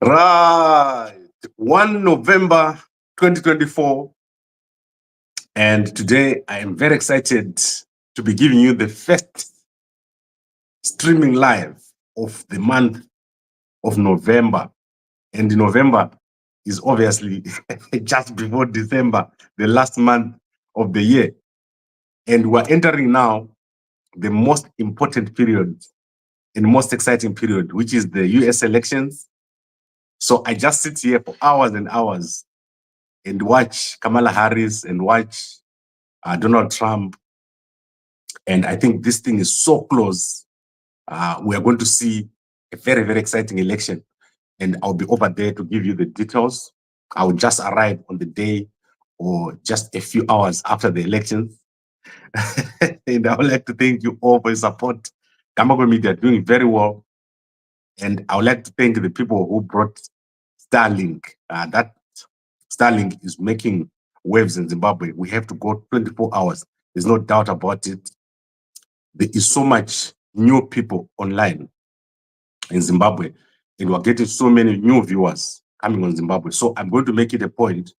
Right. 1 November 2024. And today I am very excited to be giving you the first streaming live of the month of November. And November is obviously just before December, the last month of the year. And we're entering now the most important period and most exciting period, which is the US elections. So I just sit here for hours and hours and watch Kamala Harris and watch Donald Trump. And I think this thing is so close. We are going to see a very, very exciting election. And I'll be over there to give you the details. I will just arrive on the day or just a few hours after the elections. And I would like to thank you all for your support. Gambakwe Media are doing very well. And I would like to thank the people who brought Starlink. That Starlink is making waves in Zimbabwe. We have to go 24 hours. There's no doubt about it. There is so much new people online in Zimbabwe, and we're getting so many new viewers coming on Zimbabwe. So I'm going to make it a point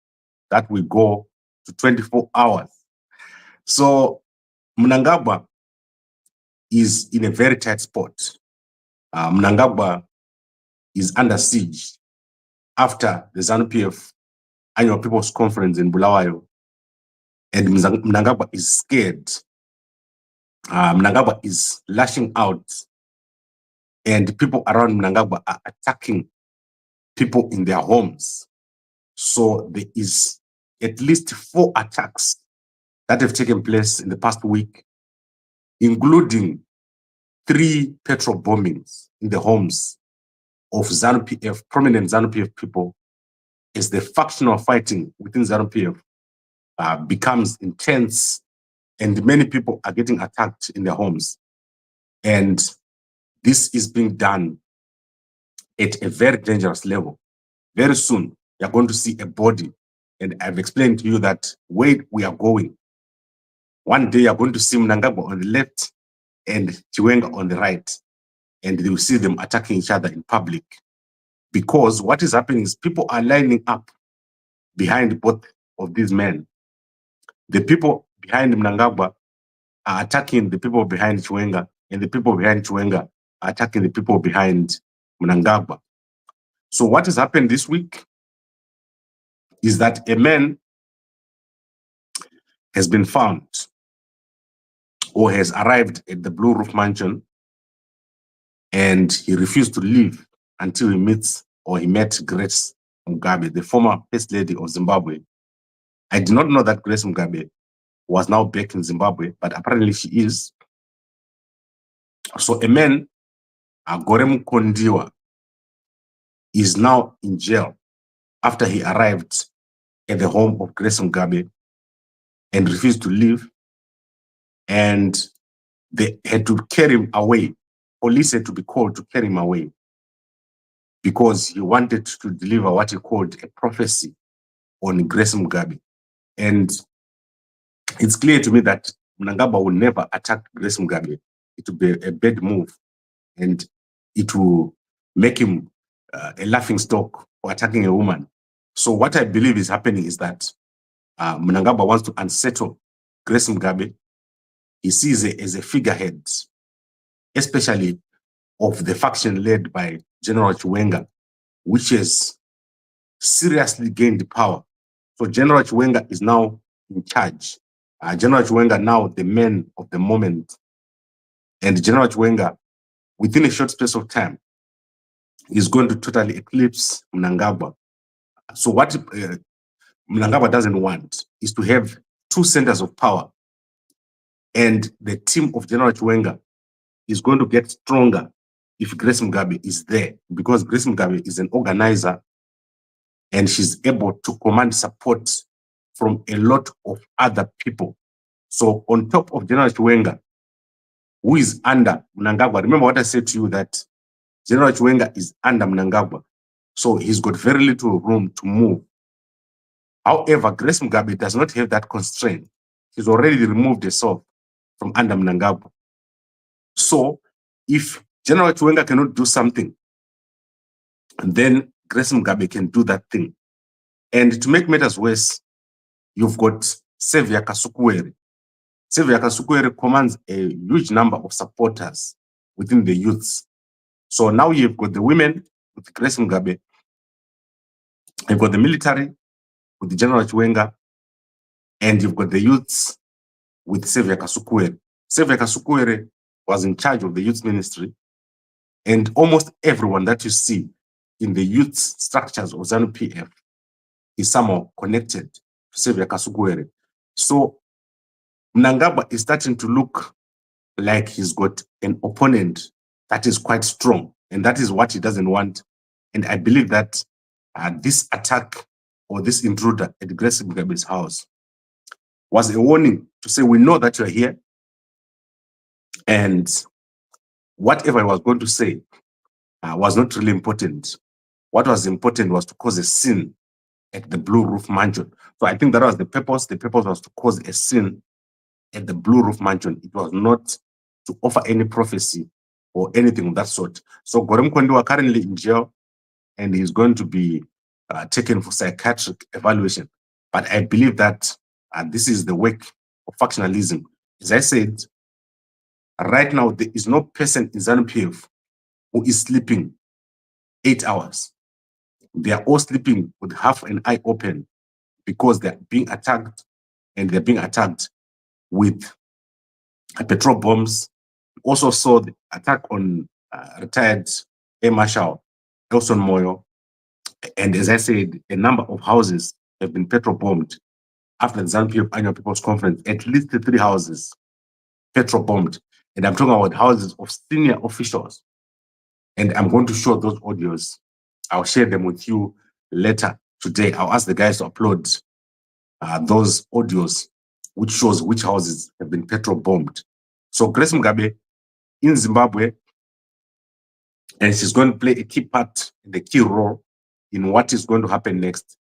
that we go to 24 hours. So Mnangagwa is in a very tight spot. Mnangagwa is under siege after the ZANU-PF annual People's Conference in Bulawayo, and Mnangagwa is scared. Mnangagwa is lashing out, and people around Mnangagwa are attacking people in their homes. So there is at least 4 attacks that have taken place in the past week, including 3 petrol bombings in the homes of ZANU-PF, prominent ZANU-PF people, as the factional fighting within ZANU-PF becomes intense, and many people are getting attacked in their homes. And this is being done at a very dangerous level. Very soon, you're going to see a body. And I've explained to you that where we are going, one day you're going to see Mnangagwa on the left and Chiwenga on the right. And you will see them attacking each other in public. Because what is happening is people are lining up behind both of these men. The people behind Mnangagwa are attacking the people behind Chiwenga, and the people behind Chiwenga are attacking the people behind Mnangagwa. So what has happened this week is that a man has been found or has arrived at the Blue Roof Mansion, and he refused to leave until he met Grace Mugabe, the former First Lady of Zimbabwe. I did not know that Grace Mugabe was now back in Zimbabwe, but apparently she is. So a man, Gore Mukondiwa, is now in jail after he arrived at the home of Grace Mugabe and refused to leave. And they had to carry him away. Police had to be called to carry him away because he wanted to deliver what he called a prophecy on Grace Mugabe. And it's clear to me that Mnangagwa will never attack Grace Mugabe. It will be a bad move, and it will make him a laughing stock for attacking a woman. So what I believe is happening is that Mnangagwa wants to unsettle Grace Mugabe. He sees it as a figurehead, especially of the faction led by General Chiwenga, which has seriously gained power. So General Chiwenga is now in charge. General Chiwenga now the man of the moment. And General Chiwenga, within a short space of time, is going to totally eclipse Mnangagwa. So what Mnangagwa doesn't want is to have 2 centers of power. And the team of General Chiwenga is going to get stronger if Grace Mugabe is there, because Grace Mugabe is an organizer and she's able to command support from a lot of other people. So on top of General Chiwenga, who is under Mnangagwa, remember what I said to you, that General Chiwenga is under Mnangagwa. So he's got very little room to move. However, Grace Mugabe does not have that constraint. He's already removed herself from under Mnangagwa. So if General Chiwenga cannot do something, then Grace Mugabe can do that thing. And to make matters worse, you've got Xavier Kasukuwere. Xavier Kasukuwere commands a huge number of supporters within the youths. So now you've got the women with Grace Mugabe, you've got the military with the General Chiwenga, and you've got the youths with Xavier Kasukuwere. Xavier Kasukuwere was in charge of the youth ministry, and almost everyone that you see in the youth structures of ZANU-PF is somehow connected to Xavier Kasukuwere. So Mnangagwa is starting to look like he's got an opponent that is quite strong, and that is what he doesn't want. And I believe that this attack or this intruder at Grace Mugabe's house was a warning to say, we know that you're here, and whatever I was going to say was not really important. What was important was to cause a scene at the Blue Roof Mansion. So I think that was the purpose. The purpose was to cause a scene at the Blue Roof Mansion. It was not to offer any prophecy or anything of that sort. So Gore Mukondiwa currently in jail, and he's going to be taken for psychiatric evaluation. But I believe that this is the work of factionalism. As I said, right now, there is no person in ZANU-PF who is sleeping 8 hours. They are all sleeping with half an eye open because they're being attacked, and they're being attacked with petrol bombs. We also saw the attack on retired Air Marshal Elson Moyo. And as I said, a number of houses have been petrol bombed after the ZANU-PF Annual People's Conference. At least 3 houses petrol bombed. And I'm talking about houses of senior officials. And I'm going to show those audios. I'll share them with you later today. I'll ask the guys to upload those audios, which shows which houses have been petrol bombed. So Grace Mugabe in Zimbabwe, and she's going to play a key part, the key role in what is going to happen next.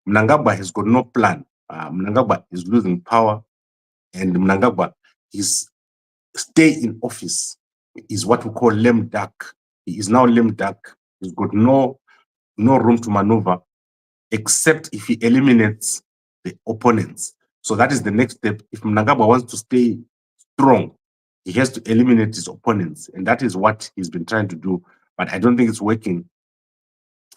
Mnangagwa has got no plan. Mnangagwa is losing power, and Mnangagwa, his stay in office is what we call lame duck. He is now lame duck. He's got no room to maneuver, except if he eliminates the opponents. So that is the next step. If Mnangagwa wants to stay strong, he has to eliminate his opponents, and that is what he's been trying to do. But I don't think it's working.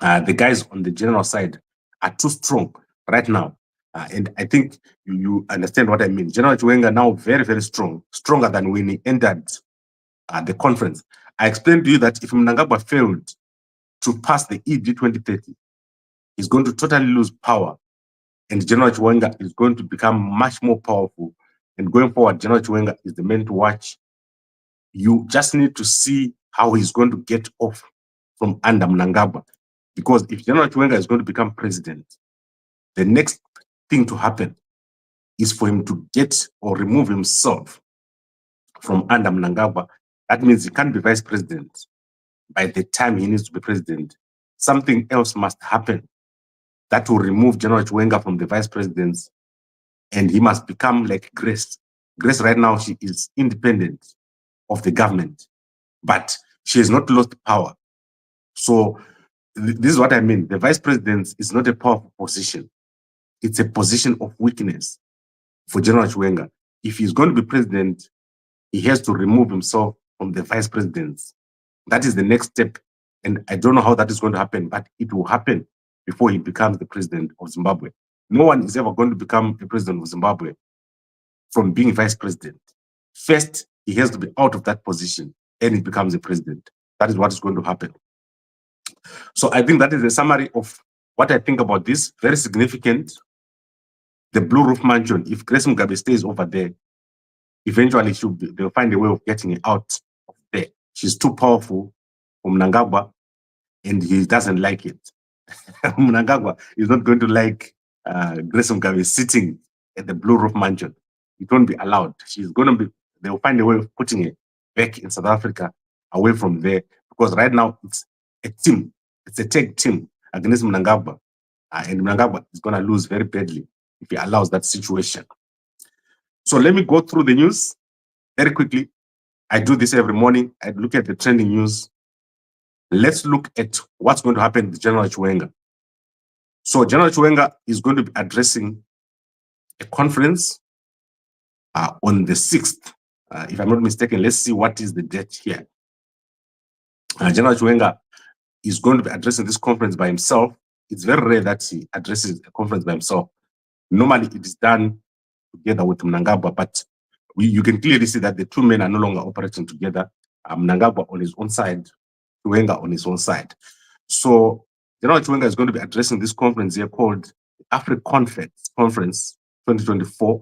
The guys on the general side are too strong right now. And I think you understand what I mean. General Chiwenga now very, very strong, stronger than when he entered the conference. I explained to you that if Mnangagwa failed to pass the ED 2030, he's going to totally lose power. And General Chiwenga is going to become much more powerful. And going forward, General Chiwenga is the man to watch. You just need to see how he's going to get off from under Mnangagwa. Because if General Chiwenga is going to become president, the next thing to happen is for him to get or remove himself from under Mnangagwa. That means he can't be vice president by the time he needs to be president. Something else must happen that will remove General Chiwenga from the vice presidency, and he must become like Grace. Grace right now, she is independent of the government, but she has not lost power. So this is what I mean. The vice presidency is not a powerful position. It's a position of weakness for General Chiwenga. If he's going to be president, he has to remove himself from the vice presidency. That is the next step. And I don't know how that is going to happen, but it will happen before he becomes the president of Zimbabwe. No one is ever going to become the president of Zimbabwe from being vice president. First, he has to be out of that position and he becomes the president. That is what is going to happen. So I think that is a summary of what I think about this. Very significant. The Blue Roof Mansion, if Grace Mugabe stays over there, eventually they'll find a way of getting it out of there. She's too powerful for Mnangagwa, and he doesn't like it. Mnangagwa is not going to like Grace Mugabe sitting at the Blue Roof Mansion. It won't be allowed. She's going to be, they'll find a way of putting it back in South Africa, away from there, because right now it's a team. It's a tag team against Mnangagwa. And Mnangagwa is going to lose very badly if he allows that situation. So let me go through the news very quickly. I do this every morning. I look at the trending news. let's look at what's going to happen with General Chiwenga. So General Chiwenga is going to be addressing a conference on the 6th. If I'm not mistaken, let's see what is the date here. General Chiwenga is going to be addressing this conference by himself. It's very rare that he addresses a conference by himself. Normally, it is done together with Mnangagwa, but you can clearly see that the two men are no longer operating together. Mnangagwa on his own side, Chiwenga on his own side. So General Chiwenga is going to be addressing this conference here called AfriConfex Conference 2024.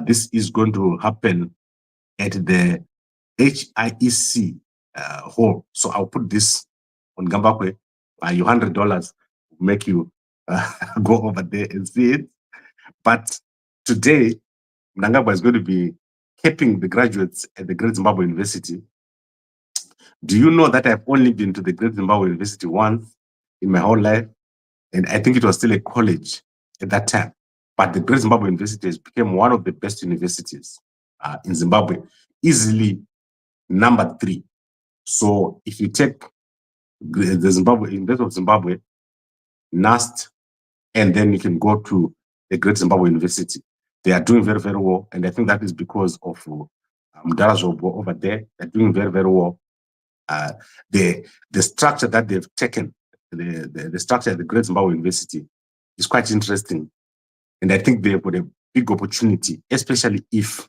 This is going to happen at the HIEC hall. So I'll put this on Gambakwe. Your $100 will make you go over there and see it. But today, Mnangagwa is going to be keeping the graduates at the Great Zimbabwe University. Do you know that I've only been to the Great Zimbabwe University once in my whole life? And I think it was still a college at that time. But the Great Zimbabwe University has become one of the best universities in Zimbabwe, easily number 3. So if you take the Zimbabwe, University of Zimbabwe, NAST, and then you can go to the Great Zimbabwe University. They are doing very, very well. And I think that is because of Mdarazobo over there. They're doing very, very well. The structure that they've taken, the structure at the Great Zimbabwe University is quite interesting. And I think they've got a big opportunity, especially if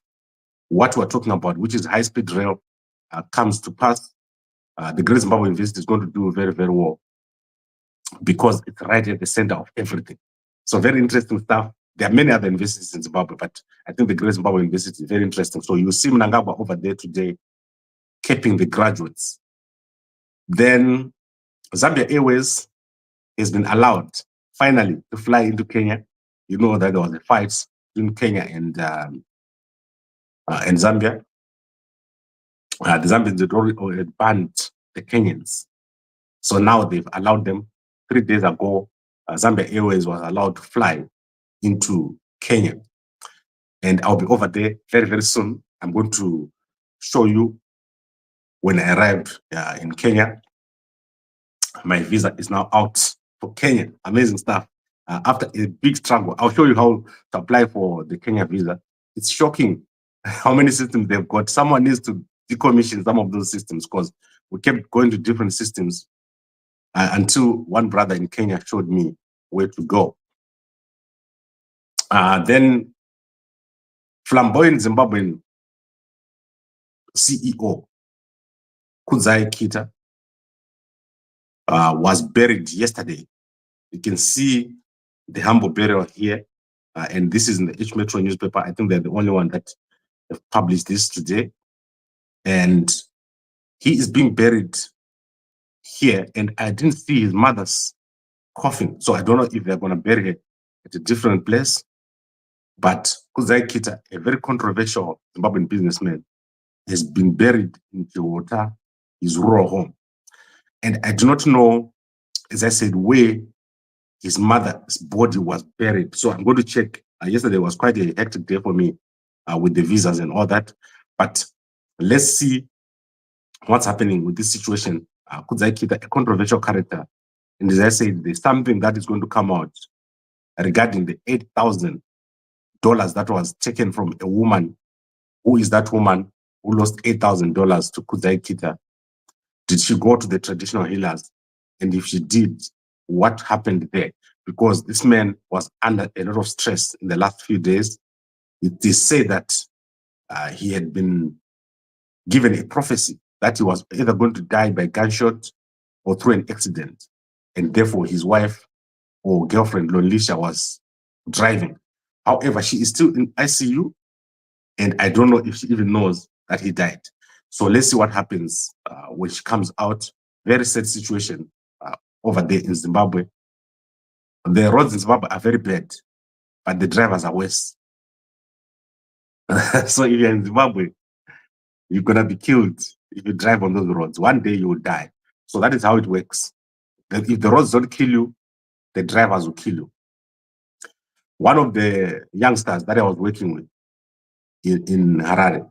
what we're talking about, which is high-speed rail, comes to pass. The Great Zimbabwe University is going to do very, very well because it's right at the center of everything. So very interesting stuff. There are many other universities in Zimbabwe, but I think the Great Zimbabwe University is very interesting. So you see Mnangagwa over there today, keeping the graduates. Then Zambia Airways has been allowed, finally, to fly into Kenya. You know that there was a fight between Kenya and Zambia. The Zambians had already banned the Kenyans. So now they've allowed them. 3 days ago, Zambia Airways was allowed to fly into Kenya. And I'll be over there very, very soon. I'm going to show you when I arrived in Kenya. My visa is now out for Kenya. Amazing stuff. After a big struggle, I'll show you how to apply for the Kenya visa. It's shocking how many systems they've got. Someone needs to decommission some of those systems because we kept going to different systems until one brother in Kenya showed me where to go. Then flamboyant Zimbabwean CEO Kudzai Kita was buried yesterday. You can see the humble burial here, and this is in the H Metro newspaper. I think they're the only one that have published this today. And he is being buried here, and I didn't see his mother's coffin. So I don't know if they're going to bury her at a different place. But Kudzai Kita, a very controversial Zimbabwean businessman, has been buried in Chiwota, his rural home. And I do not know, as I said, where his mother's body was buried. So I'm going to check. Yesterday was quite a hectic day for me with the visas and all that. But let's see what's happening with this situation. Kudzai Kita, a controversial character. And as I said, there's something that is going to come out regarding the $8,000 that was taken from a woman. Who is that woman who lost $8,000 to Kudzai Kita? Did she go to the traditional healers? And if she did, what happened there? Because this man was under a lot of stress in the last few days. It is said that he had been given a prophecy that he was either going to die by gunshot or through an accident. And therefore, his wife or girlfriend, Lolisha, was driving. However, she is still in ICU, and I don't know if she even knows that he died. So let's see what happens when she comes out. Very sad situation over there in Zimbabwe. The roads in Zimbabwe are very bad, but the drivers are worse. So if you're in Zimbabwe, you're going to be killed if you drive on those roads. One day you will die. So that is how it works. If the roads don't kill you, the drivers will kill you. One of the youngsters that I was working with in Harare,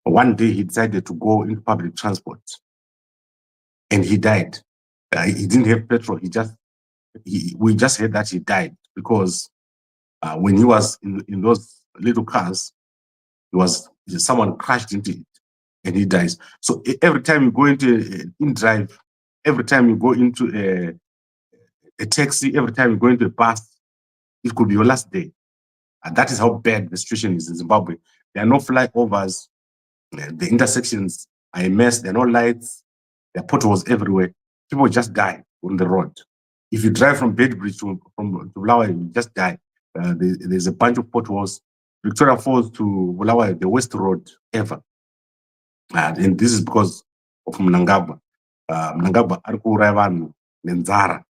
1 day he decided to go into public transport. and he died. He didn't have petrol. We just heard that he died because when he was in those little cars, someone crashed into it and he dies. So every time you go into InDrive, every time you go into a taxi, every time you go into a bus, it could be your last day. And that is how bad the situation is in Zimbabwe. There are no flyovers. The intersections are a mess. There are no lights. There are potholes everywhere. People just die on the road. If you drive from Bedbridge to Bulawayo, you just die. There's a bunch of potholes. Victoria Falls to Bulawayo, the worst road ever. And this is because of Mnangagwa. Mnangagwa ari kuuraya vanhu nenzara.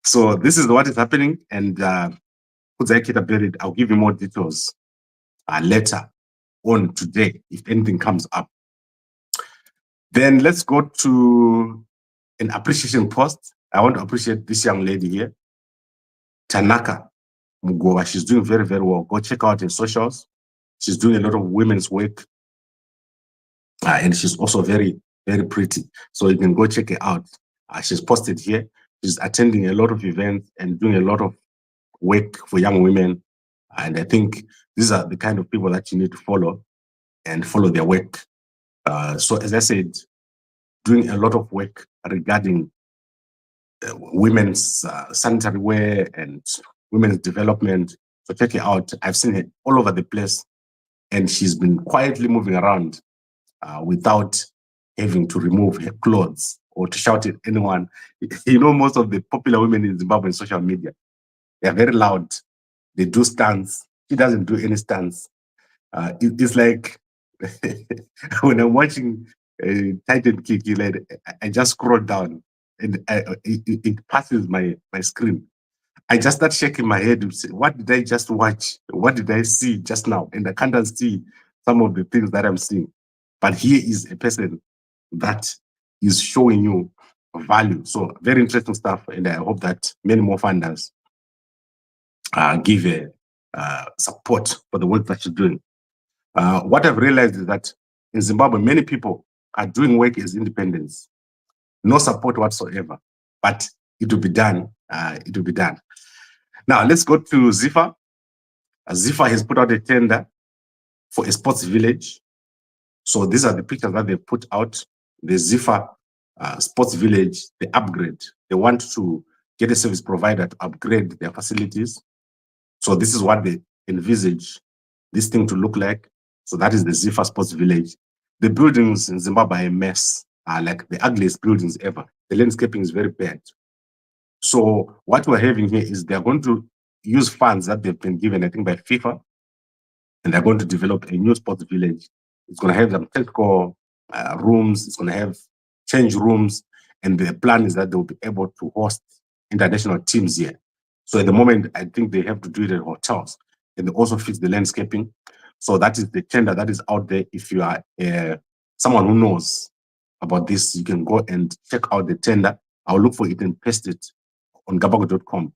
So this is what is happening, and I'll give you more details later on today if anything comes up. Then let's go to an appreciation post. I want to appreciate this young lady here, Tanaka Mugowa. She's doing very, very well. Go check out her socials. She's doing a lot of women's work. And she's also very, very pretty. So you can go check her out. She's posted here. She's attending a lot of events and doing a lot of work for young women. And I think these are the kind of people that you need to follow and follow their work. So as I said, doing a lot of work regarding women's sanitary wear and women's development. So check it out. I've seen her all over the place, and she's been quietly moving around without having to remove her clothes or to shout at anyone. You know, most of the popular women in Zimbabwe in social media, they're very loud. They do stunts. She doesn't do any stunts. It's like when I'm watching Titan Kick, I just scroll down and it passes my screen. I just start shaking my head and say, what did I just watch? What did I see just now? And I can't see some of the things that I'm seeing. But here is a person that is showing you value. So very interesting stuff. And I hope that many more funders give support for the work that you're doing. What I've realized is that in Zimbabwe, many people are doing work as independents. No support whatsoever, but it will be done. It will be done. Now, let's go to ZIFA. ZIFA has put out a tender for a sports village. So these are the pictures that they put out. The ZIFA sports village, the upgrade. They want to get a service provider to upgrade their facilities. So this is what they envisage this thing to look like. So that is the ZIFA sports village. The buildings in Zimbabwe are a mess, like the ugliest buildings ever. The landscaping is very bad. So what we're having here is they're going to use funds that they've been given, I think, by FIFA, and they're going to develop a new sports village. It's going to have some technical rooms. It's going to have change rooms. And the plan is that they'll be able to host international teams here. So at the moment, I think they have to do it at hotels. And they also fix the landscaping. So that is the tender that is out there. If you are someone who knows about this, you can go and check out the tender. I'll look for it and paste it on Gambakwe.com.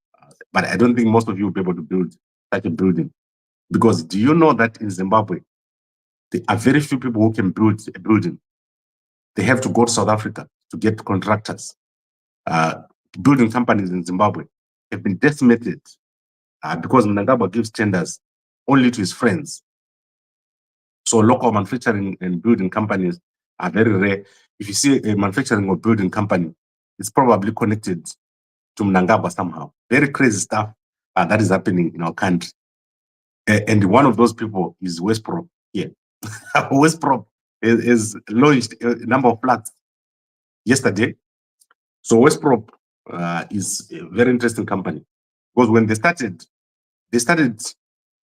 But I don't think most of you will be able to build such a building. Because do you know that in Zimbabwe, there are very few people who can build a building. They have to go to South Africa to get contractors. Building companies in Zimbabwe have been decimated because Mnangagwa gives tenders only to his friends. So local manufacturing and building companies are very rare. If you see a manufacturing or building company, it's probably connected to Mnangagwa somehow. Very crazy stuff that is happening in our country. And one of those people is Westprop here. Westprop is launched a number of flats yesterday. So Westprop is a very interesting company because when they started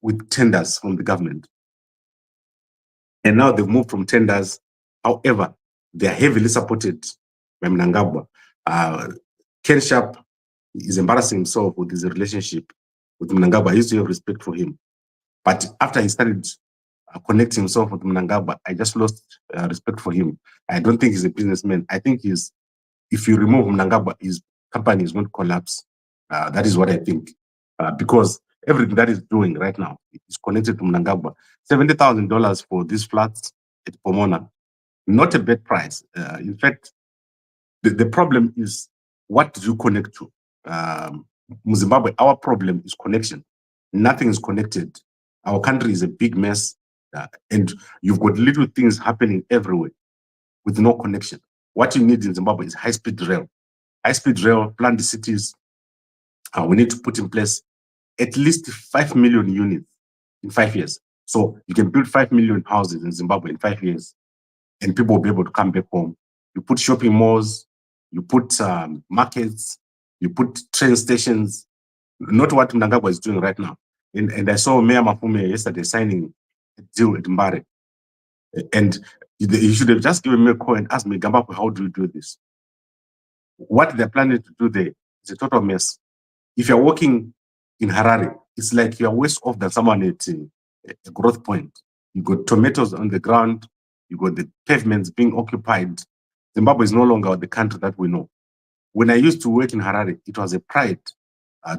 with tenders from the government. And now they've moved from tenders. However, they are heavily supported by Mnangagwa. Ken Sharp is embarrassing himself with his relationship with Mnangagwa. I used to have respect for him. But after he started connecting himself with Mnangagwa, I just lost respect for him. I don't think he's a businessman. I think if you remove Mnangagwa, his company is going to collapse. That is what I think. Because everything that he's doing right now is connected to Mnangagwa. $70,000 for these flats at Pomona, not a bad price. In fact, The problem is, what do you connect to? Zimbabwe, our problem is connection. Nothing is connected. Our country is a big mess, and you've got little things happening everywhere with no connection. What you need in Zimbabwe is high-speed rail. High-speed rail, plan the cities. We need to put in place at least 5 million units in 5 years. So you can build 5 million houses in Zimbabwe in 5 years, and people will be able to come back home. You put shopping malls, you put markets, you put train stations, not what Mnangagwa is doing right now. And I saw Mayor Mafume yesterday signing a deal with Mbare. And you should have just given me a call and asked me, Gambakwe, how do you do this? What they're planning to do there is a total mess. If you're working in Harare, it's like you're worse off than someone at a growth point. You got tomatoes on the ground, you got the pavements being occupied. Zimbabwe is no longer the country that we know. When I used to work in Harare, it was a pride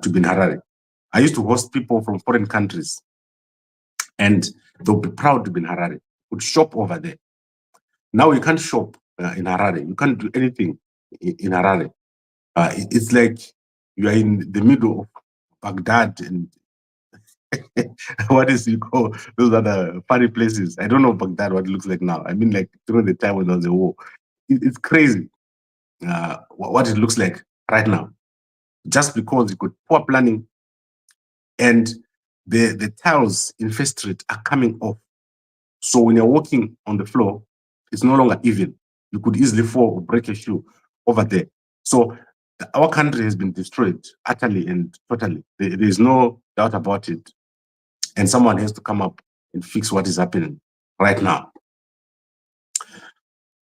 to be in Harare. I used to host people from foreign countries, and they'll be proud to be in Harare, would shop over there. Now you can't shop in Harare. You can't do anything in Harare. It's like you are in the middle of Baghdad and what is you call those other funny places. I don't know Baghdad, what it looks like now. I mean, like during the time when there was a war. It's crazy what it looks like right now. Just because you got poor planning and the tiles in First Street are coming off. So when you're walking on the floor, it's no longer even. You could easily fall or break a shoe over there. So our country has been destroyed utterly and totally. There is no doubt about it. And someone has to come up and fix what is happening right now.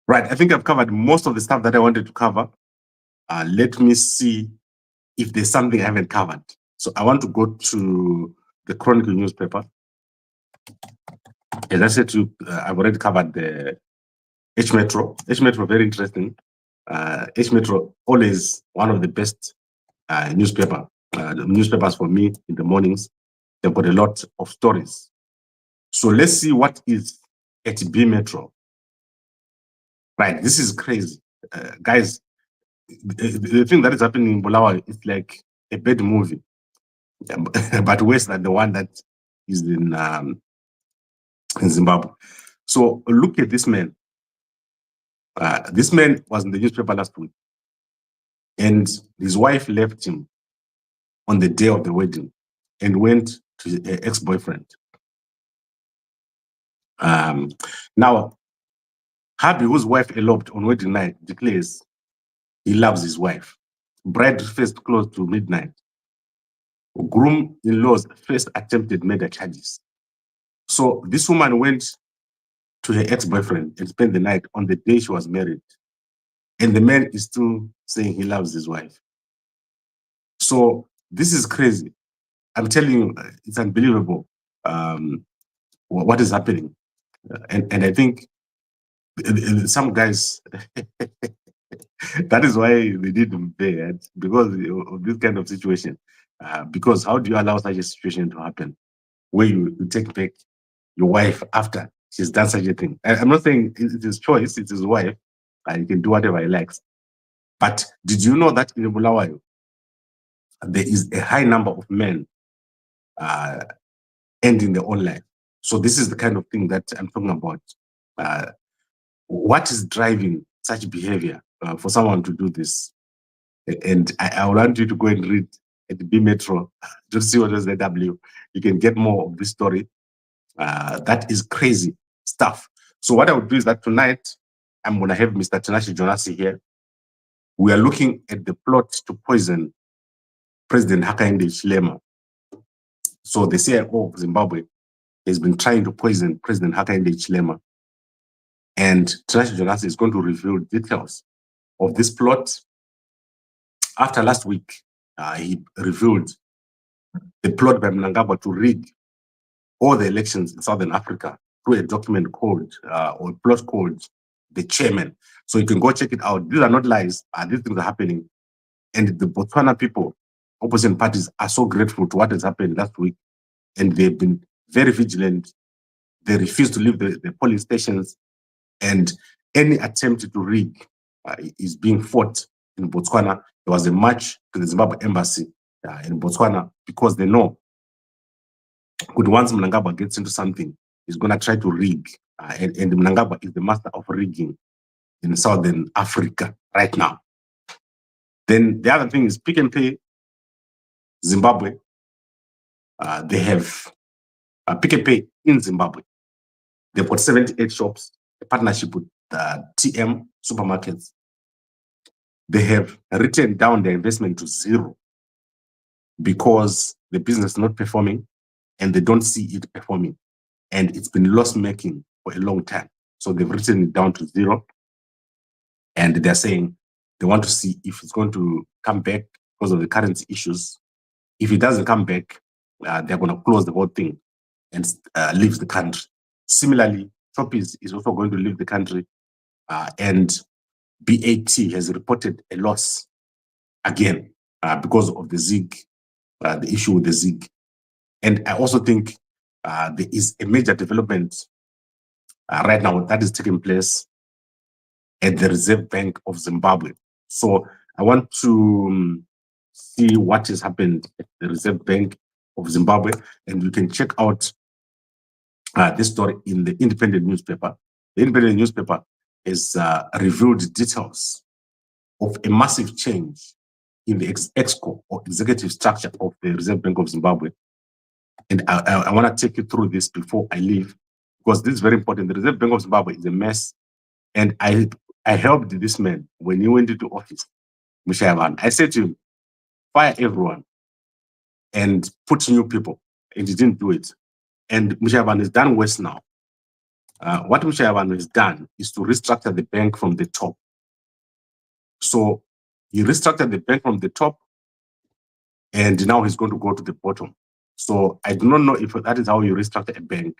Right, I think I've covered most of the stuff that I wanted to cover. Let me see if there's something I haven't covered. So I want to go to the Chronicle newspaper. As I said to you, I've already covered the H Metro. H Metro, very interesting. H Metro, always one of the best newspapers for me in the mornings. They've got a lot of stories. So let's see what is at B Metro. Right, this is crazy. Guys, the thing that is happening in Bulawayo is like a bad movie, but worse than the one that is in Zimbabwe. So look at this man. This man was in the newspaper last week, and his wife left him on the day of the wedding and went to his ex-boyfriend. Now, Habi, whose wife eloped on wedding night, declares he loves his wife. Bride faced close to midnight. Groom-in-law's first attempted murder charges. So this woman went to her ex-boyfriend and spent the night on the day she was married. And the man is still saying he loves his wife. So this is crazy. I'm telling you, it's unbelievable what is happening. And I think some guys, that is why they did them there, because of this kind of situation. Because how do you allow such a situation to happen where you take back your wife after she's done such a thing? I'm not saying it's his choice, it's his wife. He can do whatever he likes. But did you know that in Bulawayo, there is a high number of men ending their own life? So this is the kind of thing that I'm talking about. What is driving such behavior for someone to do this? And I want you to go and read at the B Metro to see what is the W. You can get more of this story. That is crazy stuff. So what I would do is that tonight, I'm going to have Mr. Tinashe Jonas here. We are looking at the plot to poison President Hakainde Hichilema. So the CIO of Zimbabwe has been trying to poison President Hakainde Hichilema. And Tinashe Jonas is going to reveal details of this plot. After last week, he revealed the plot by Mnangagwa to rig all the elections in Southern Africa through a document called, or a plot called The Chairman. So you can go check it out. These are not lies. These things are happening. And the Botswana people, opposition parties, are so grateful to what has happened last week. And they've been very vigilant. They refuse to leave the polling stations. And any attempt to rig is being fought in Botswana. There was a march to the Zimbabwe embassy in Botswana because they know once Mnangagwa gets into something, he's going to try to rig. And Mnangagwa is the master of rigging in Southern Africa right now. Then the other thing is Pick and Pay Zimbabwe. They have Pick and Pay in Zimbabwe. They've got 78 shops, a partnership with TM supermarkets. They have written down their investment to zero because the business is not performing and they don't see it performing. And it's been loss-making for a long time. So they've written it down to zero. And they're saying they want to see if it's going to come back because of the currency issues. If it doesn't come back, they're going to close the whole thing and leave the country. Similarly, Choppies is also going to leave the country, and BAT has reported a loss again because of the ZIG, the issue with the ZIG. And I also think there is a major development right now that is taking place at the Reserve Bank of Zimbabwe. So I want to see what has happened at the Reserve Bank of Zimbabwe, and you can check out this story in the Independent newspaper. The Independent newspaper has revealed details of a massive change in the EXCO or executive structure of the Reserve Bank of Zimbabwe. And I want to take you through this before I leave, because this is very important. The Reserve Bank of Zimbabwe is a mess. And I helped this man when he went into office, Mushayavan. I said to him, fire everyone and put new people. And he didn't do it. And Mushayavan has done worse now. What Mushayavan has done is to restructure the bank from the top. So he restructured the bank from the top, and now he's going to go to the bottom. So I do not know if that is how you restructure a bank.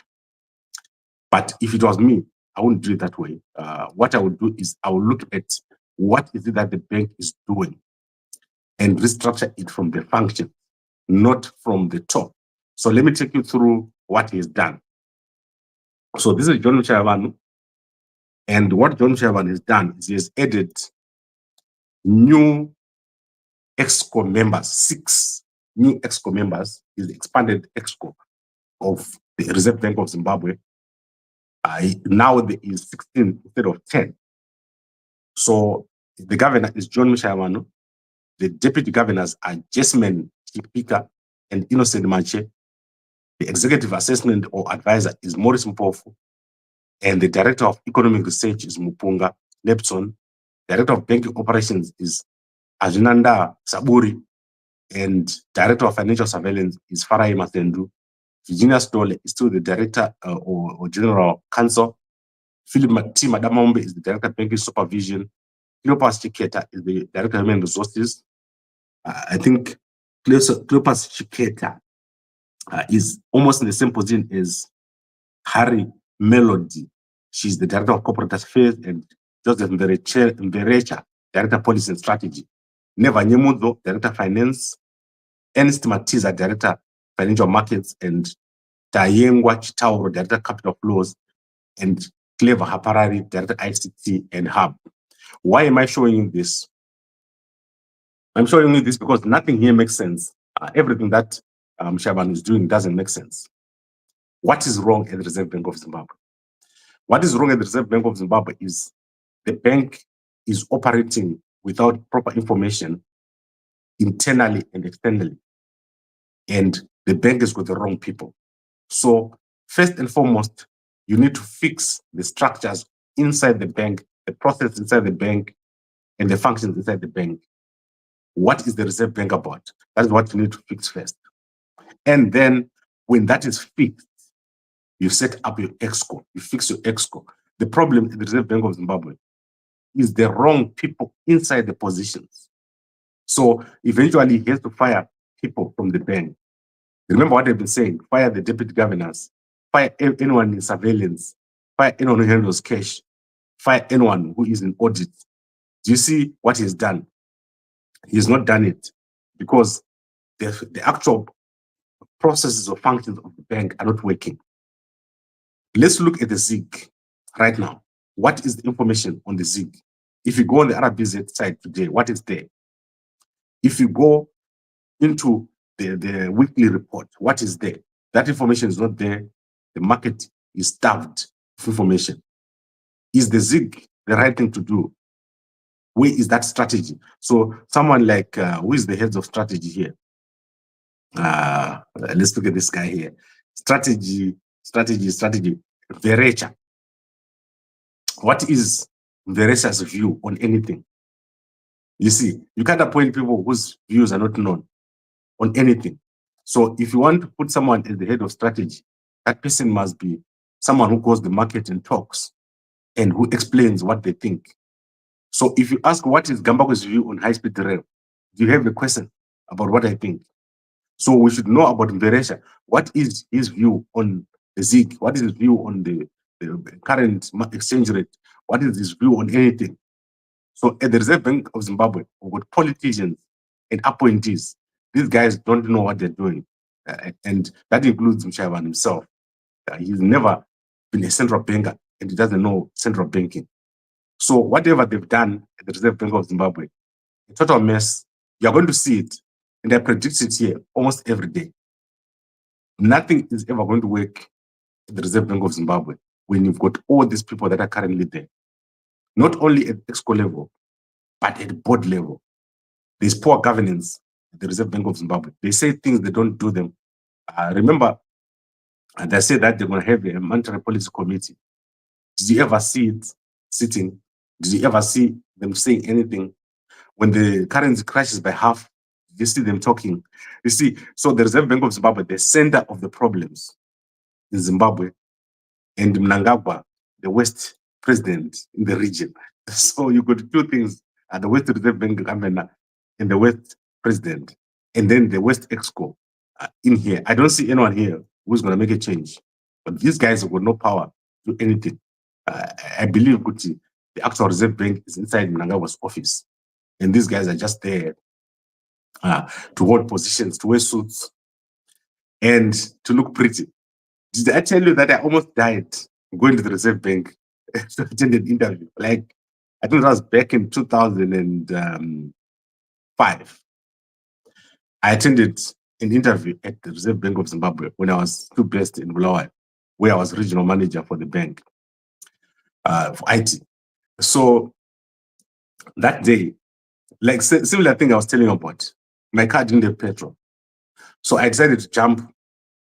But if it was me, I wouldn't do it that way. What I would do is I will look at what is it that the bank is doing and restructure it from the function, not from the top. So let me take you through what he has done. So this is John Mushayavan. And what John Mushayavan has done is he has added new EXCO members, 6 new EXCO members, is the expanded EXCO of the Reserve Bank of Zimbabwe. Now there is 16 instead of 10. So the governor is John Mushayavan. The deputy governors are Jessamine Chipika and Innocent Manche. The executive assessment or advisor is Maurice Mpofu. And the director of economic research is Mupunga Neptune. Director of banking operations is Ajinanda Saburi. And director of financial surveillance is Farai Masendu. Virginia Stolle is still the director or general counsel. Philip T. Madamombe is the director of banking supervision. Cleopas Chiketa is the director of human resources. I think Cleopas Chiketa is almost in the same position as Harry Melody. She's the director of corporate affairs, and Joseph Mverecha, director of policy and strategy. Neva Nyemudo, director of finance. Ernest Matiza, director of financial markets, and Tayengwa Chitauro, director of capital flows, and Clever Haparari, director of ICT and Hub. Why am I showing you this? I'm showing you this because nothing here makes sense. Everything that Shaban is doing doesn't make sense. What is wrong at the Reserve Bank of Zimbabwe? What is wrong at the Reserve Bank of Zimbabwe is the bank is operating without proper information internally and externally. And the bank has got the wrong people. So first and foremost, you need to fix the structures inside the bank, the process inside the bank, and the functions inside the bank. What is the Reserve Bank about? That's what you need to fix first. And then when that is fixed, you set up your EXCO, you fix your EXCO. The problem in the Reserve Bank of Zimbabwe is the wrong people inside the positions. So eventually he has to fire people from the bank. Remember what I've been saying, fire the deputy governors, fire anyone in surveillance, fire anyone who handles cash, fire anyone who is in audit. Do you see what he's done? He's not done it because the actual processes or functions of the bank are not working. Let's look at the ZIG right now. What is the information on the ZIG? If you go on the RBZ side today, what is there? If you go into the weekly report, what is there? That information is not there. The market is starved of information. Is the ZIG the right thing to do? Where is that strategy? So someone like, who is the head of strategy here? Let's look at this guy here. Strategy. Verecha. What is Verecha's view on anything? You see, you can't appoint people whose views are not known on anything. So if you want to put someone at the head of strategy, that person must be someone who goes the market and talks and who explains what they think. So if you ask what is Gambakwe's view on high-speed rail, do you have a question about what I think? So we should know about Verecha. What is his view on the ZIG? What is his view on the current exchange rate? What is his view on anything? So at the Reserve Bank of Zimbabwe, we've got politicians and appointees. These guys don't know what they're doing. And that includes Mshaivan himself. He's never been a central banker and he doesn't know central banking. So whatever they've done at the Reserve Bank of Zimbabwe, a total mess. You're going to see it. And I predict it here almost every day. Nothing is ever going to work at the Reserve Bank of Zimbabwe when you've got all these people that are currently there. Not only at EXCO level, but at board level. There's poor governance at the Reserve Bank of Zimbabwe. They say things, they don't do them. Remember, they say that they're going to have a monetary policy committee. Did you ever see it sitting? Did you ever see them saying anything? When the currency crashes by half, you see them talking. You see, so the Reserve Bank of Zimbabwe, the center of the problems in Zimbabwe, and Mnangagwa, the West president in the region. So you could do things at the West Reserve Bank governor and the West president, and then the West Exco in here. I don't see anyone here who's going to make a change. But these guys have got no power to do anything. I believe Kuti, the actual Reserve Bank is inside Mnangagwa's office. And these guys are just there to hold positions, to wear suits, and to look pretty. Did I tell you that I almost died going to the Reserve Bank to attend an interview? Like, I think that was back in 2005. I attended an interview at the Reserve Bank of Zimbabwe when I was still based in Bulawayo, where I was regional manager for the bank, for IT. So that day, like similar thing I was telling you about, my car didn't have petrol. So I decided to jump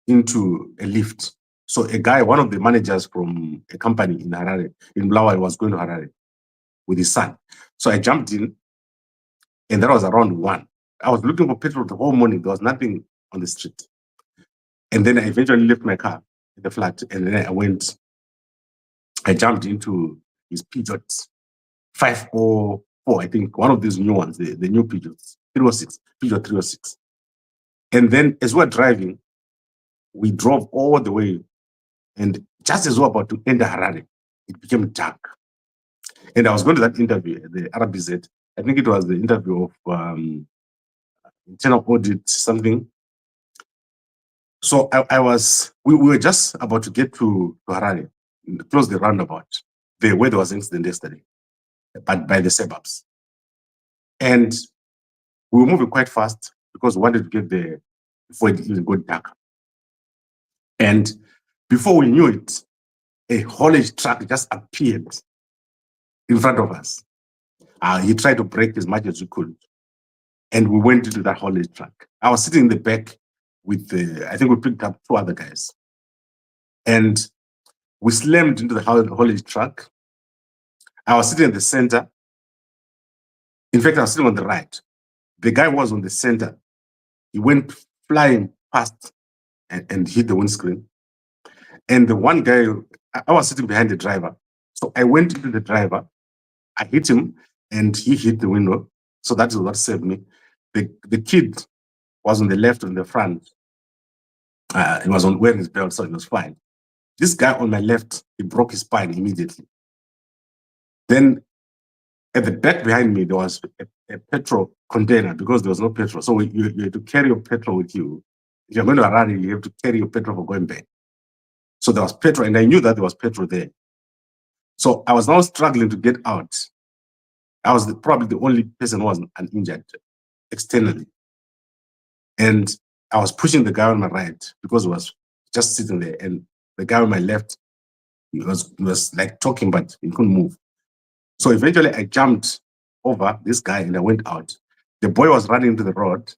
into a lift. So a guy, one of the managers from a company in Harare, in Bulawayo, was going to Harare with his son. So I jumped in, and that was around 1. I was looking for petrol the whole morning. There was nothing on the street. And then I eventually left my car in the flat, and then I jumped into his Peugeot 504, I think, one of these new ones, the new Peugeot 306, Peugeot 306. And then as we were driving, we drove all the way, and just as we were about to enter Harare, it became dark. And I was going to that interview at the RBZ. I think it was the interview of internal audit, something. So we were just about to get to Harare, close the roundabout, where there was an incident yesterday, but by the suburbs. And we were moving quite fast because we wanted to get there before it even got dark. And before we knew it, a haulage truck just appeared in front of us. He tried to brake as much as we could. And we went into that haulage truck. I was sitting in the back with I think we picked up 2 other guys. And we slammed into the haulage truck. I was sitting in the center. In fact, I was sitting on the right. The guy was on the center. He went flying past and hit the windscreen. And the one guy, I was sitting behind the driver. So I went into the driver. I hit him, and he hit the window. So that is what saved me. The kid was on the left, on the front. He was wearing his belt, so it was fine. This guy on my left, he broke his spine immediately. Then at the back behind me, there was a petrol container because there was no petrol. So you had to carry your petrol with you. If you're going to Harare, you have to carry your petrol for going back. So there was petrol, and I knew that there was petrol there. So I was now struggling to get out. I was probably the only person who was uninjured externally. And I was pushing the guy on my right because he was just sitting there. And the guy on my left, he was like talking, but he couldn't move. So eventually I jumped over this guy and I went out. The boy was running into the road.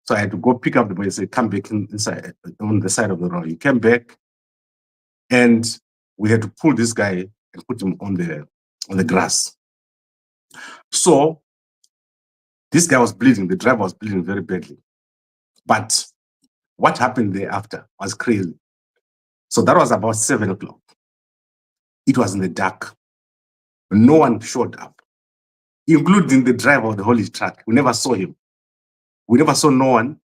So I had to go pick up the boy and say, come back inside on the side of the road. He came back and we had to pull this guy and put him on the grass. So this guy was bleeding. The driver was bleeding very badly. But what happened thereafter was crazy. So that was about 7 o'clock. It was in the dark. No one showed up, including the driver of the haulage truck. We never saw him. We never saw no one.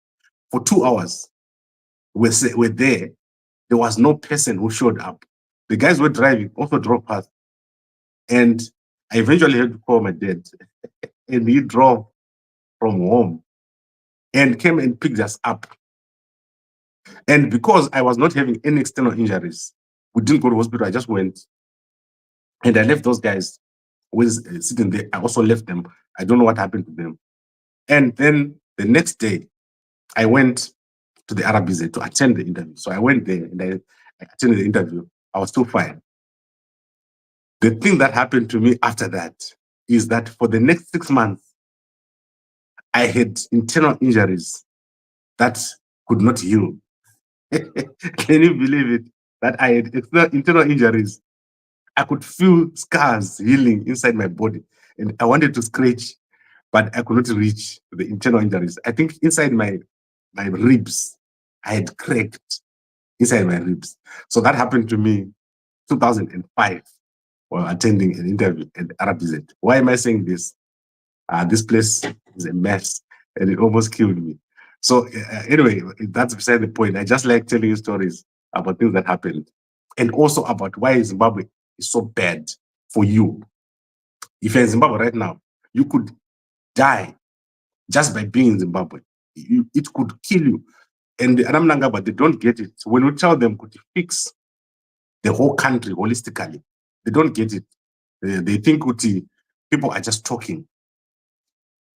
For 2 hours, we're there. There was no person who showed up. The guys were driving, also drove past. And I eventually had to call my dad. And he drove from home and came and picked us up. And because I was not having any external injuries, we didn't go to hospital. I just went. And I left those guys sitting there. I also left them. I don't know what happened to them. And then the next day, I went to the RBZ to attend the interview. So I went there and I attended the interview. I was still fine. The thing that happened to me after that is that for the next 6 months, I had internal injuries that could not heal. Can you believe it? That I had internal injuries. I could feel scars healing inside my body. And I wanted to scratch, but I could not reach the internal injuries. I think inside my ribs, I had cracked inside my ribs. So that happened to me 2005 while attending an interview at RBZ. Why am I saying this? This place is a mess and it almost killed me. So anyway, that's beside the point. I just like telling you stories about things that happened and also about why Zimbabwe is so bad for you. If you're in Zimbabwe right now, you could die just by being in Zimbabwe. It could kill you. And the Mnangagwa, they don't get it. When we tell them to fix the whole country holistically, they don't get it. They think people are just talking.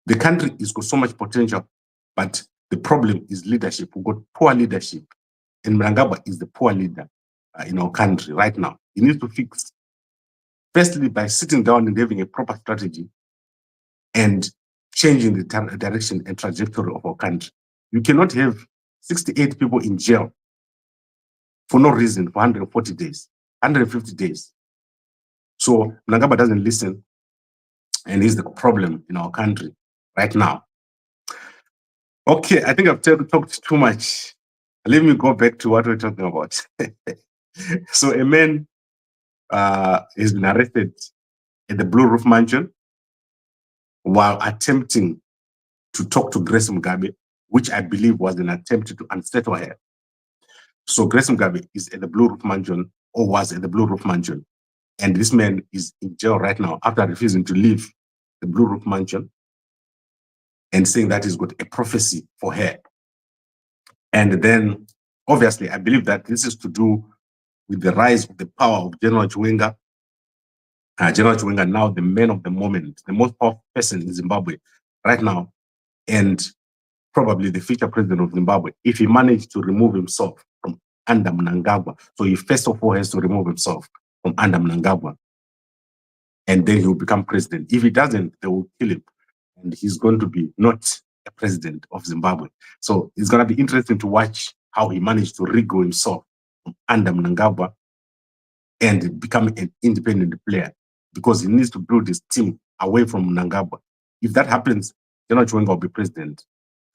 The country has got so much potential, but the problem is leadership. We've got poor leadership. And Mnangagwa is the poor leader in our country right now. He needs to fix, firstly, by sitting down and having a proper strategy and changing the direction and trajectory of our country. You cannot have 68 people in jail for no reason for 140 days, 150 days. So Mnangagwa doesn't listen, and he's the problem in our country right now. Okay, I think I've talked too much. Let me go back to what we're talking about. So a man has been arrested at the Blue Roof Mansion while attempting to talk to Grace Mugabe, which I believe was an attempt to unsettle her. So Grace Mugabe is at the Blue Roof Mansion, or was at the Blue Roof Mansion, and this man is in jail right now after refusing to leave the Blue Roof Mansion and saying that he's got a prophecy for her. And then, obviously, I believe that this is to do with the rise of the power of General Chiwenga. General Chiwenga, now the man of the moment, the most powerful person in Zimbabwe right now, and probably the future president of Zimbabwe, if he managed to remove himself from under Mnangagwa. So he first of all has to remove himself from under Mnangagwa, and then he will become president. If he doesn't, they will kill him, and he's going to be not a president of Zimbabwe. So it's going to be interesting to watch how he managed to wriggle himself from under Mnangagwa and become an independent player, because he needs to build his team away from Mnangagwa. If that happens, General Chiwenga will be president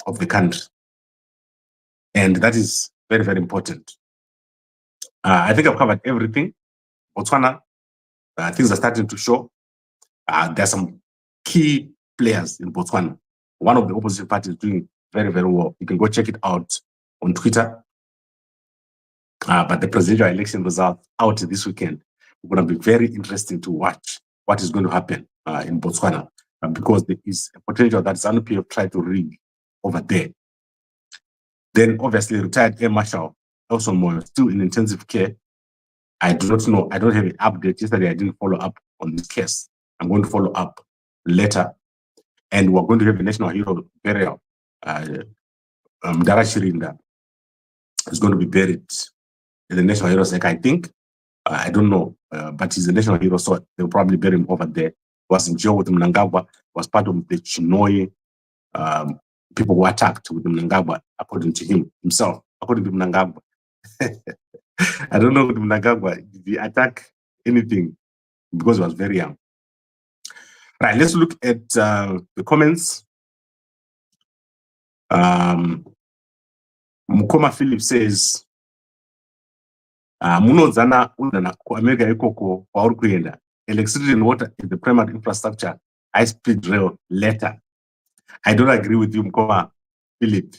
of the country. And that is very, very important. I think I've covered everything. Botswana, things are starting to show. There are some key players in Botswana. One of the opposition parties is doing very, very well. You can go check it out on Twitter. But the presidential election results out this weekend. It's going to be very interesting to watch what is going to happen in Botswana, because there is a potential that ZANU-PF tried to rig over there. Then, obviously, retired Air Marshal Elson Moyo, still in intensive care. I do not know. I don't have an update. Yesterday, I didn't follow up on this case. I'm going to follow up later, and we're going to have a national hero burial. Dara Shirinda is going to be buried in the National Heroes Lake, I think. I don't know, but he's a national hero, so they'll probably bury him over there. He was in jail with Mnangagwa, was part of the Chinoi people who attacked with Mnangagwa, according to himself, according to Mnangagwa. I don't know with Mnangagwa, did he attack anything because he was very young. Right, let's look at the comments. Mukoma Philip says, Munozana udana ku America ikoko kwauri kuenda. Electricity and water is the primary infrastructure. High-speed rail later. I don't agree with you, Mukoma Philip.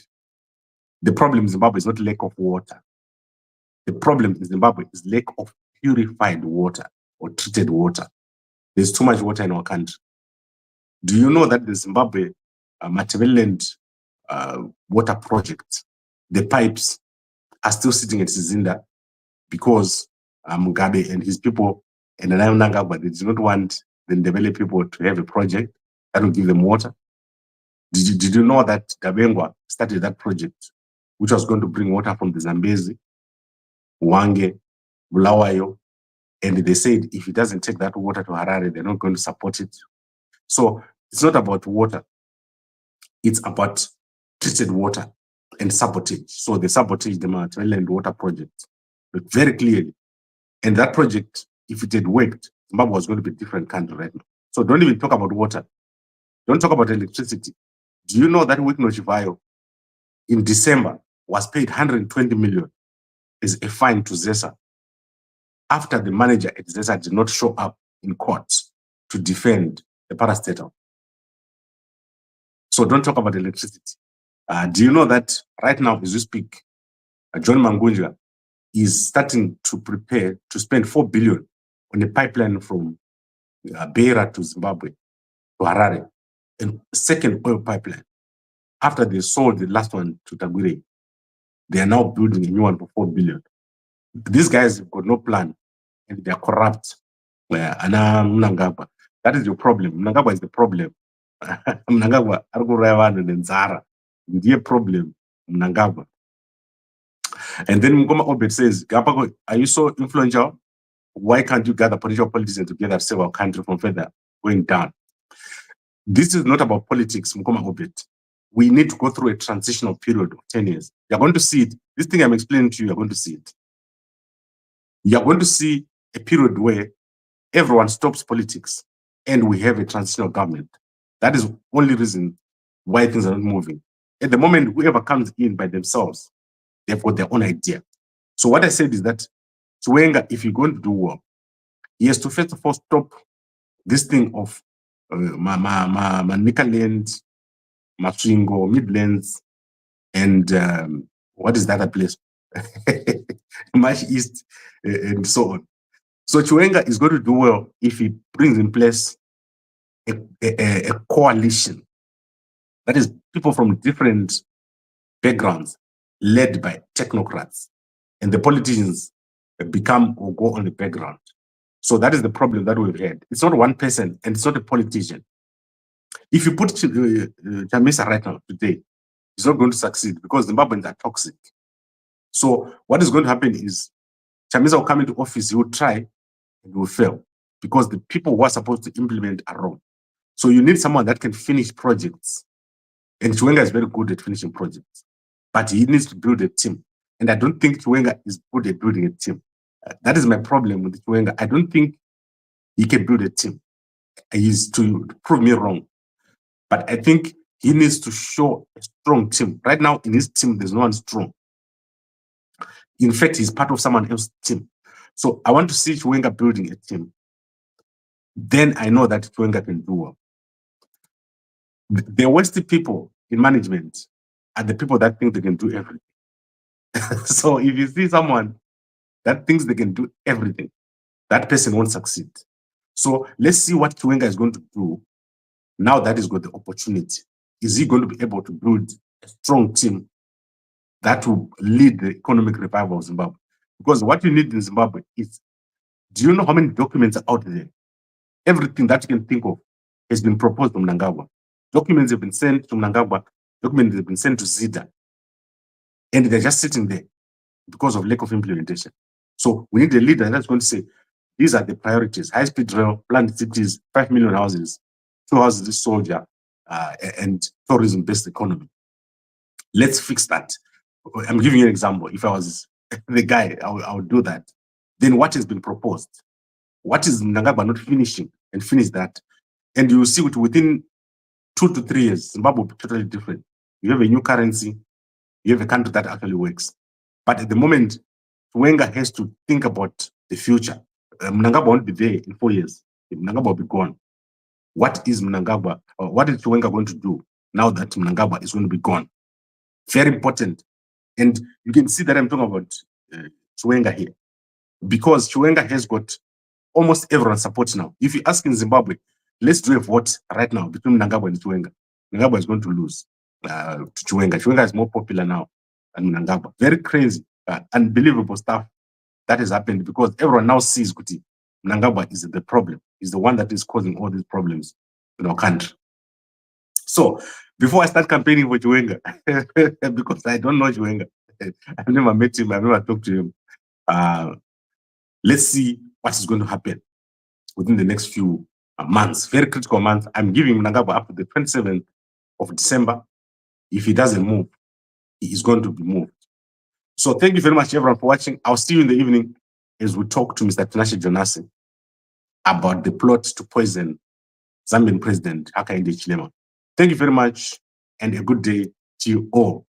The problem in Zimbabwe is not lack of water. The problem in Zimbabwe is lack of purified water or treated water. There's too much water in our country. Do you know that the Zimbabwe Matabeleland water project, the pipes are still sitting at Sizinda because Mugabe and his people and Mnangagwa, they do not want the Ndebele people to have a project that will give them water? Did you know that Gabengwa started that project, which was going to bring water from the Zambezi, Wange, Bulawayo, and they said if he doesn't take that water to Harare, they're not going to support it. So it's not about water. It's about treated water and sabotage. So they sabotaged the Matabeleland water project very clearly. And that project, if it had worked, Zimbabwe was going to be a different country right now. So don't even talk about water. Don't talk about electricity. Do you know that Wikno Chivayo in December was paid 120 million as a fine to ZESA after the manager at ZESA did not show up in court to defend the parastatal? So don't talk about electricity. Do you know that right now, as we speak, John Mangunja is starting to prepare to spend 4 billion on a pipeline from Beira to Zimbabwe to Harare, and second oil pipeline. After they sold the last one to Tagure, they are now building a new one for 4 billion. These guys have got no plan and they are corrupt. Mnangagwa, that is your problem. Mnangagwa is the problem. Mnangagwa, Argo and Zara, the problem, Mnangagwa. And then Mukoma Obed says, Gambakwe, are you so influential? Why can't you gather political politicians together to save our country from further going down? This is not about politics, Mukoma Obed. We need to go through a transitional period of 10 years. You're going to see it. This thing I'm explaining to you, you're going to see it. You're going to see a period where everyone stops politics and we have a transitional government. That is the only reason why things are not moving. At the moment, whoever comes in by themselves, they've got their own idea. So what I said is that Chiwenga, if you're going to do well, he has to first of all stop this thing of Manicaland, Maswingo, Midlands, and what is the other place? Marsh East, and so on. So Chiwenga is going to do well if he brings in place a coalition. That is people from different backgrounds, led by technocrats, and the politicians become or go on the background. So that is the problem that we've had. It's not one person and it's not a politician. If you put Chamisa right now, today, he's not going to succeed because Zimbabweans are toxic. So what is going to happen is Chamisa will come into office, he will try and he will fail because the people who are supposed to implement are wrong. So you need someone that can finish projects. And Chiwenga is very good at finishing projects, but he needs to build a team. And I don't think Chiwenga is good at building a team. That is my problem with Chiwenga. I don't think he can build a team. He's to prove me wrong. But I think he needs to show a strong team. Right now, in his team, there's no one strong. In fact, he's part of someone else's team. So I want to see Chiwenga building a team. Then I know that Chiwenga can do well. The worst people in management are the people that think they can do everything. So if you see someone that thinks they can do everything, that person won't succeed. So let's see what Chiwenga is going to do now that he's got the opportunity. Is he going to be able to build a strong team that will lead the economic revival of Zimbabwe? Because what you need in Zimbabwe is, do you know how many documents are out there? Everything that you can think of has been proposed to Mnangagwa. Documents have been sent to Mnangagwa, documents have been sent to ZIDA, and they're just sitting there because of lack of implementation. So we need a leader that's going to say, these are the priorities: high-speed rail, planned cities, 5 million houses, 2 houses this soldier, and tourism-based economy. Let's fix that. I'm giving you an example. If I was the guy, I would do that. Then what has been proposed? What is Mnangagwa not finishing? And finish that. And you will see within 2 to 3 years, Zimbabwe will be totally different. You have a new currency, you have a country that actually works. But at the moment, Chiwenga has to think about the future. Mnangagwa won't be there in 4 years. Mnangagwa will be gone. What is Mnangagwa, or what is Chiwenga going to do now that Mnangagwa is going to be gone? Very important. And you can see that I'm talking about Chiwenga here, because Chiwenga has got almost everyone's support now. If you ask in Zimbabwe, let's do a vote right now between Mnangagwa and Chiwenga. Mnangagwa is going to lose to Chiwenga. Chiwenga is more popular now than Mnangagwa. Very crazy, unbelievable stuff that has happened, because everyone now sees Kuti Mnangagwa is the problem, is the one that is causing all these problems in our country. So before I start campaigning for Chiwenga, because I don't know Chiwenga, I've never met him, I've never talked to him. Let's see what is going to happen within the next few months. Very critical months. I'm giving Mnangagwa up to the 27th of December. If he doesn't move, he is going to be moved. So thank you very much, everyone, for watching. I'll see you in the evening as we talk to Mr. Tinashe Jonas about the plot to poison Zambian President Hakainde Hichilema. Thank you very much, and a good day to you all.